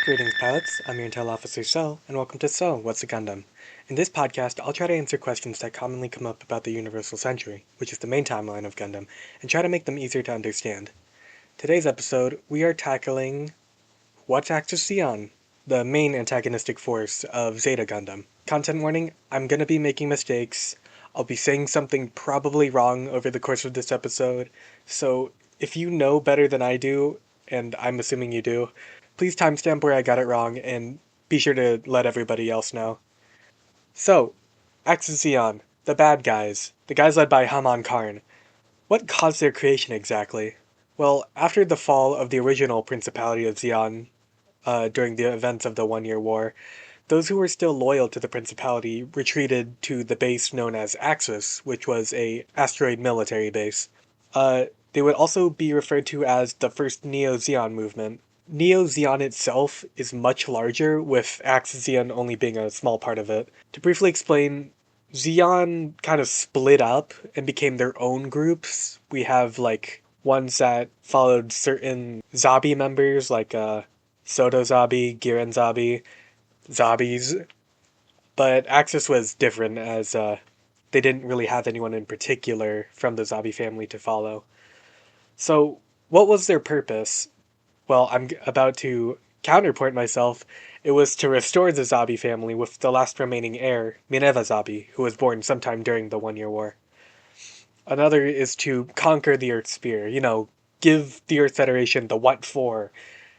Greetings, pilots. I'm your Intel Officer So, and welcome to So, What's a Gundam? In this podcast, I'll try to answer questions that commonly come up about the Universal Century, which is the main timeline of Gundam, and try to make them easier to understand. Today's episode, we are tackling what's Axis Zeon, the main antagonistic force of Zeta Gundam. Content warning, I'm gonna be making mistakes. I'll be saying something probably wrong over the course of this episode, so if you know better than I do, and I'm assuming you do, please timestamp where I got it wrong and be sure to let everybody else know. So, Axis Zeon, the bad guys, the guys led by Haman Karn. What caused their creation exactly? Well, after the fall of the original Principality of Zeon, during the events of the One-Year War, those who were still loyal to the Principality retreated to the base known as Axis, which was a asteroid military base. They would also be referred to as the first Neo-Zeon movement. Neo-Zeon itself is much larger, with Axis Zeon only being a small part of it. To briefly explain, Zeon kind of split up and became their own groups. We have, ones that followed certain Zabi members, like, Soto Zabi, Giren Zabi, Zabis. But Axis was different, as, they didn't really have anyone in particular from the Zabi family to follow. So, what was their purpose? Well, I'm about to counterpoint myself. It was to restore the Zabi family with the last remaining heir, Minerva Zabi, who was born sometime during the One-Year War. Another is to conquer the Earth Sphere, give the Earth Federation the what for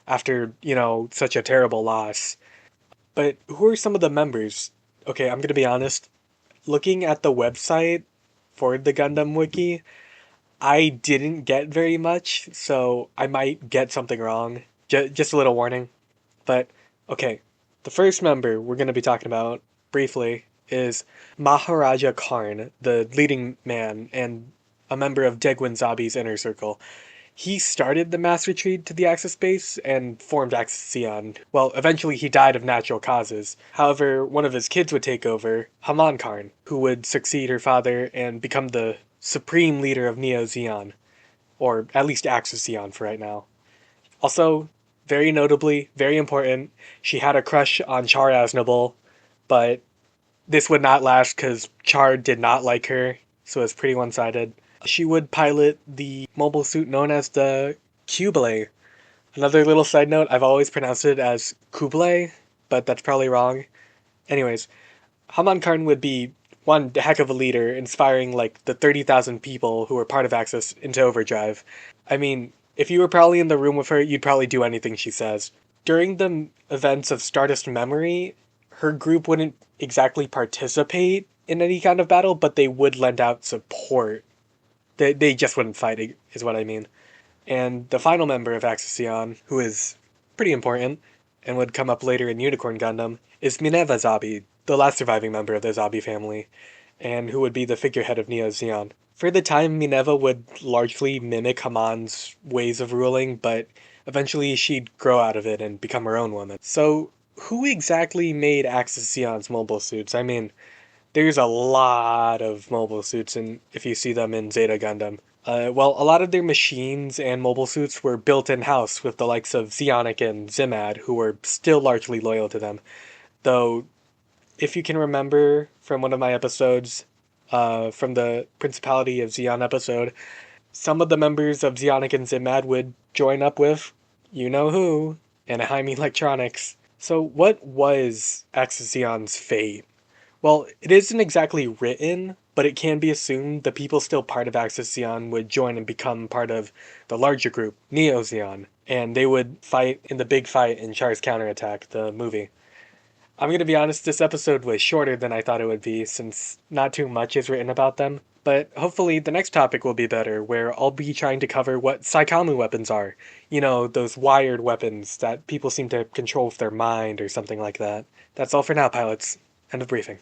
after, such a terrible loss. But who are some of the members? Okay, I'm gonna be honest. Looking at the website for the Gundam Wiki, I didn't get very much, so I might get something wrong. Just a little warning. But, okay, the first member we're going to be talking about, briefly, is Maharaja Karn, the leading man and a member of Degwin Zabi's inner circle. He started the mass retreat to the Axis base and formed Axis Zeon. Well, eventually he died of natural causes. However, one of his kids would take over, Haman Karn, who would succeed her father and become the supreme leader of Neo Zeon, or at least Axis Zeon for right now. Also, very notably, very important, she had a crush on Char Aznable, but this would not last because Char did not like her, so it's pretty one-sided. She would pilot the mobile suit known as the Kublai. Another little side note, I've always pronounced it as Kublai, but that's probably wrong. Anyways, Haman Karn would be one heck of a leader, inspiring the 30,000 people who were part of Axis into overdrive. I mean, if you were probably in the room with her, you'd probably do anything she says. During the events of Stardust Memory, her group wouldn't exactly participate in any kind of battle, but they would lend out support. They just wouldn't fight, is what I mean. And the final member of Axis Zeon, who is pretty important, and would come up later in Unicorn Gundam, is Minerva Zabi, the last surviving member of the Zabi family, and who would be the figurehead of Neo Zeon. For the time, Minerva would largely mimic Haman's ways of ruling, but eventually she'd grow out of it and become her own woman. So, who exactly made Axis Zeon's mobile suits? I mean, there's a lot of mobile suits, and if you see them in Zeta Gundam. Well, a lot of their machines and mobile suits were built in-house with the likes of Zeonic and Zimad, who were still largely loyal to them. Though, if you can remember from one of my episodes, from the Principality of Zeon episode, some of the members of Zeonic and Zimad would join up with, you-know-who, Anaheim Electronics. So what was Axis Zeon's fate? Well, it isn't exactly written, but it can be assumed the people still part of Axis Zeon would join and become part of the larger group, Neo Zeon, and they would fight in the big fight in Char's Counterattack, the movie. I'm going to be honest, this episode was shorter than I thought it would be, since not too much is written about them, but hopefully the next topic will be better, where I'll be trying to cover what Saikamu weapons are. Those wired weapons that people seem to control with their mind or something like that. That's all for now, pilots. End of briefing.